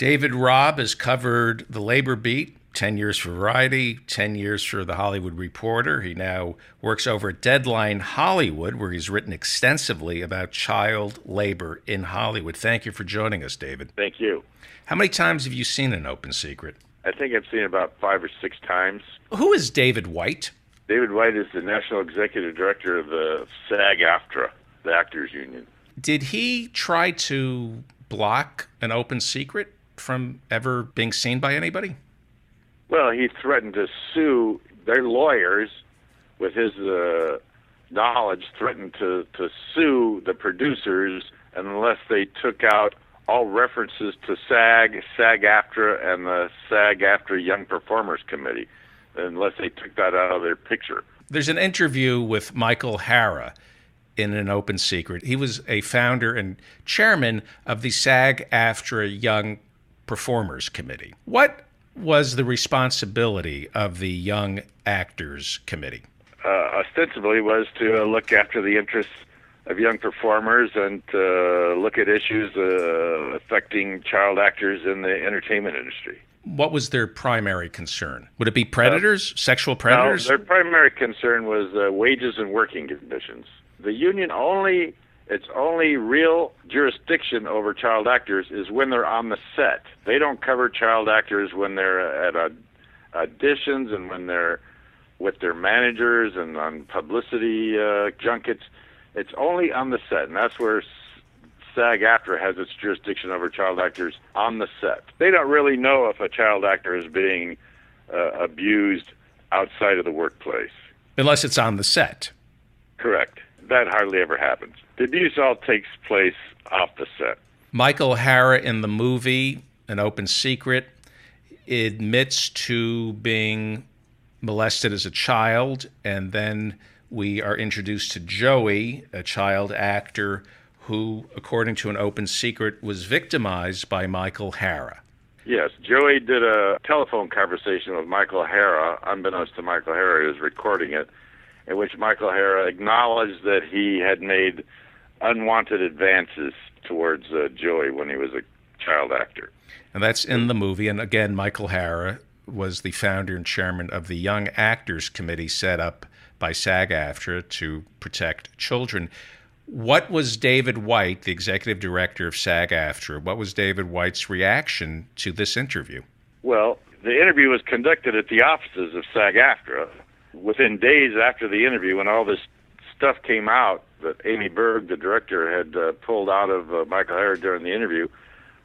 David Robb has covered the labor beat, 10 years for Variety, 10 years for The Hollywood Reporter. He now works over at Deadline Hollywood, where he's written extensively about child labor in Hollywood. Thank you for joining us, David. Thank you. How many times have you seen An Open Secret? I think I've seen it about 5 or 6 times. Who is David White? David White is the National Executive Director of the SAG-AFTRA, the Actors Union. Did he try to block An Open Secret from ever being seen by anybody? Well, he threatened to sue. Their lawyers, with his knowledge, threatened to sue the producers unless they took out all references to SAG-AFTRA, and the SAG-AFTRA Young Performers Committee, unless they took that out of their picture. There's an interview with Michael Hara in An Open Secret. He was a founder and chairman of the SAG-AFTRA Young Performers Committee. What was the responsibility of the Young Actors Committee? Ostensibly was to look after the interests of young performers and to look at issues affecting child actors in the entertainment industry. What was their primary concern? Would it be predators, sexual predators? No, their primary concern was wages and working conditions. The union its only real jurisdiction over child actors is when they're on the set. They don't cover child actors when they're at auditions and when they're with their managers and on publicity junkets. It's only on the set, and that's where SAG-AFTRA has its jurisdiction over child actors on the set. They don't really know if a child actor is being abused outside of the workplace. Unless it's on the set. Correct. That hardly ever happens. The abuse all takes place off the set. Michael Hara in the movie An Open Secret admits to being molested as a child, and then we are introduced to Joey, a child actor who, according to An Open Secret, was victimized by Michael Hara. Yes, Joey did a telephone conversation with Michael Hara, unbeknownst to Michael Hara, who was recording it, in which Michael Hara acknowledged that he had made unwanted advances towards Joey when he was a child actor. And that's in the movie. And again, Michael Hara was the founder and chairman of the Young Actors Committee set up by SAG-AFTRA to protect children. What was David White, the executive director of SAG-AFTRA, what was David White's reaction to this interview? Well, the interview was conducted at the offices of SAG-AFTRA. Within days after the interview, when all this stuff came out that Amy Berg, the director, had pulled out of Michael Hara during the interview,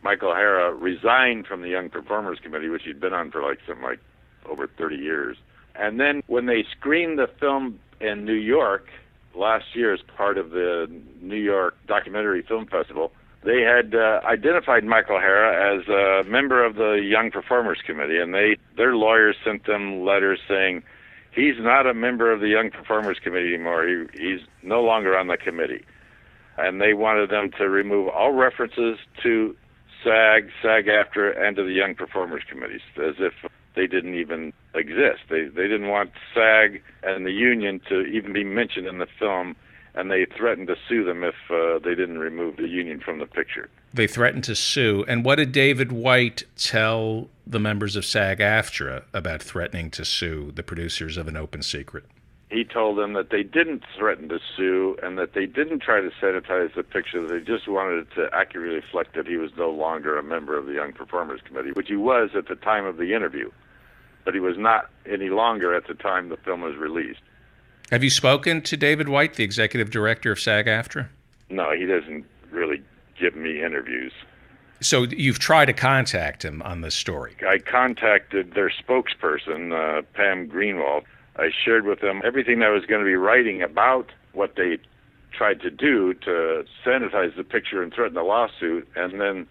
Michael Hara resigned from the Young Performers Committee, which he'd been on for something like over 30 years. And then when they screened the film in New York last year as part of the New York Documentary Film Festival, they had identified Michael Hara as a member of the Young Performers Committee, and their lawyers sent them letters saying, he's not a member of the Young Performers Committee anymore. He's no longer on the committee. And they wanted them to remove all references to SAG-AFTRA, and to the Young Performers Committees, as if they didn't even exist. They didn't want SAG and the union to even be mentioned in the film, and they threatened to sue them if they didn't remove the union from the picture. They threatened to sue. And what did David White tell the members of SAG-AFTRA about threatening to sue the producers of An Open Secret? He told them that they didn't threaten to sue and that they didn't try to sanitize the picture. They just wanted it to accurately reflect that he was no longer a member of the Young Performers Committee, which he was at the time of the interview, but he was not any longer at the time the film was released. Have you spoken to David White, the executive director of SAG-AFTRA? No, he doesn't really give me interviews. So you've tried to contact him on this story? I contacted their spokesperson, Pam Greenwald. I shared with them everything I was going to be writing about what they tried to do to sanitize the picture and threaten a lawsuit, and then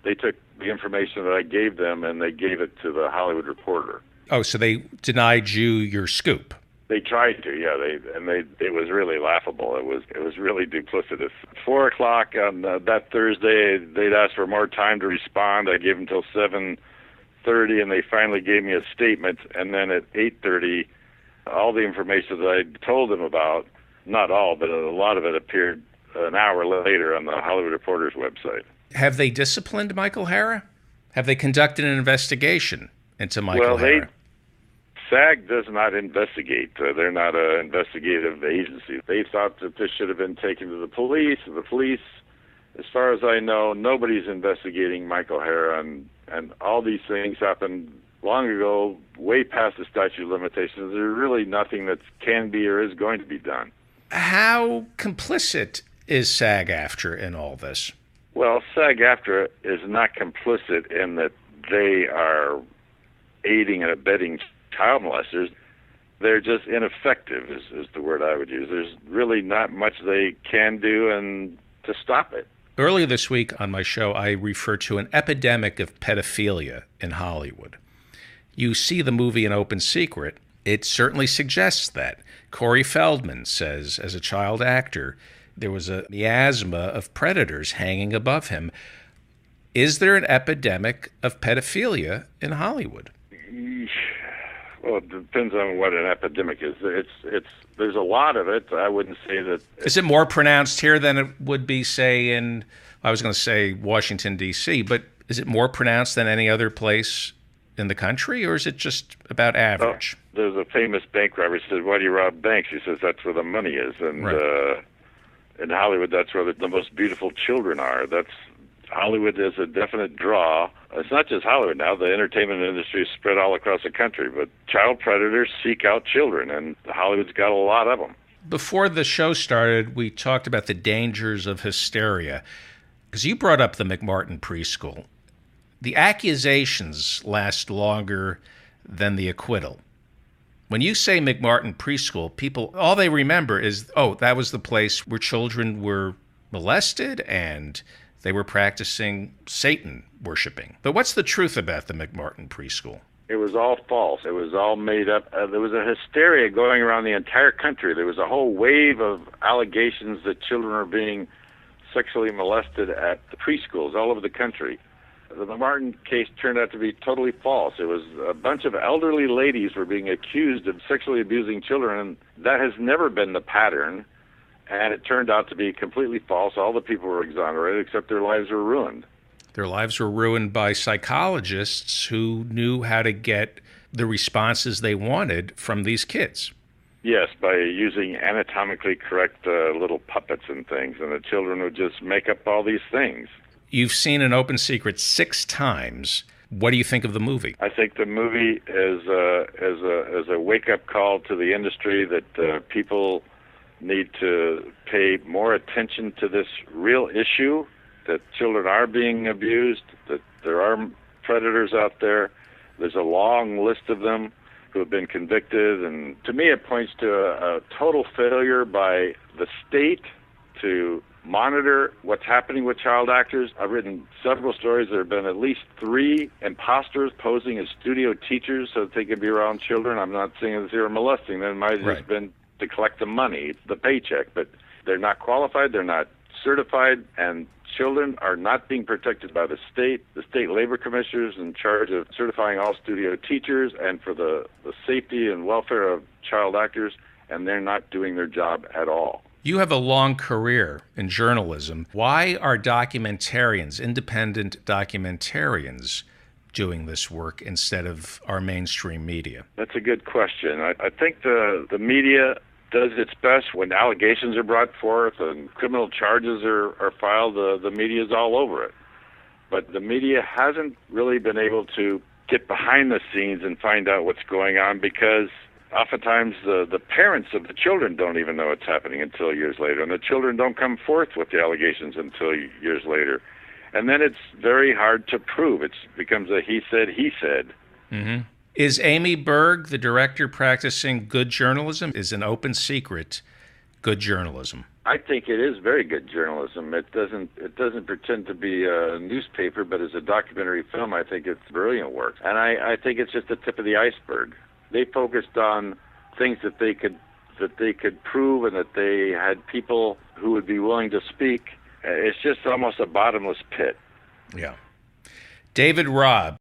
they took the information that I gave them and they gave it to the Hollywood Reporter. Oh, so they denied you your scoop? They tried to, yeah. It was really laughable. It was really duplicitous. 4:00 on that Thursday, they'd asked for more time to respond. I gave them till 7:30, and they finally gave me a statement. And then at 8:30, all the information that I told them about, not all, but a lot of it appeared an hour later on the Hollywood Reporter's website. Have they disciplined Michael Hara? Have they conducted an investigation into Michael Well, Hara? SAG does not investigate. They're not an investigative agency. They thought that this should have been taken to the police. The police, as far as I know, nobody's investigating Michael Hara, and all these things happened long ago, way past the statute of limitations. There's really nothing that can be or is going to be done. How complicit is SAG-AFTRA in all this? Well, SAG-AFTRA is not complicit in that they are aiding and abetting child molesters. They're just ineffective is the word I would use. There's really not much they can do and to stop it. Earlier this week on my show, I referred to an epidemic of pedophilia in Hollywood. You see the movie An Open Secret, it certainly suggests that. Corey Feldman says, as a child actor, there was a miasma of predators hanging above him. Is there an epidemic of pedophilia in Hollywood? Well, it depends on what an epidemic is. There's a lot of it. I wouldn't say that. Is it more pronounced here than it would be, say, in, I was going to say Washington, D.C., but is it more pronounced than any other place in the country, or is it just about average? There's a famous bank robber who says, "Why do you rob banks?" He says, "That's where the money is." And right. In Hollywood, that's where the most beautiful children are. Hollywood is a definite draw. It's not just Hollywood now. The entertainment industry is spread all across the country, but child predators seek out children, and Hollywood's got a lot of them. Before the show started, we talked about the dangers of hysteria, because you brought up the McMartin preschool. The accusations last longer than the acquittal. When you say McMartin preschool, people, all they remember is, oh, that was the place where children were molested and they were practicing Satan worshiping. But what's the truth about the McMartin preschool? It was all false. It was all made up. There was a hysteria going around the entire country. There was a whole wave of allegations that children are being sexually molested at the preschools all over the country. The McMartin case turned out to be totally false. It was a bunch of elderly ladies were being accused of sexually abusing children, and that has never been the pattern. And it turned out to be completely false. All the people were exonerated, except their lives were ruined. Their lives were ruined by psychologists who knew how to get the responses they wanted from these kids. Yes, by using anatomically correct little puppets and things, and the children would just make up all these things. You've seen An Open Secret 6 times. What do you think of the movie? I think the movie is a wake-up call to the industry that people need to pay more attention to this real issue, that children are being abused, that there are predators out there. There's a long list of them who have been convicted, and to me it points to a total failure by the state to monitor what's happening with child actors. I've written several stories. There have been at least 3 imposters posing as studio teachers so that they could be around children. I'm not saying that they were molesting them. It might have just been to collect the money, the paycheck, but they're not qualified, they're not certified, and children are not being protected by the state. The state labor commissioners in charge of certifying all studio teachers and for the safety and welfare of child actors, and they're not doing their job at all. You have a long career in journalism. Why are documentarians, independent documentarians, doing this work instead of our mainstream media? That's a good question. I think the media does its best when allegations are brought forth and criminal charges are filed. The media is all over it. But the media hasn't really been able to get behind the scenes and find out what's going on, because oftentimes the parents of the children don't even know what's happening until years later, and the children don't come forth with the allegations until years later. And then it's very hard to prove. It becomes a he said, he said. Mm-hmm. Is Amy Berg, the director, practicing good journalism? Is An Open Secret good journalism? I think it is very good journalism. It doesn't pretend to be a newspaper, but as a documentary film, I think it's brilliant work. And I think it's just the tip of the iceberg. They focused on things that they could prove, and that they had people who would be willing to speak. It's just almost a bottomless pit. Yeah. David Robb.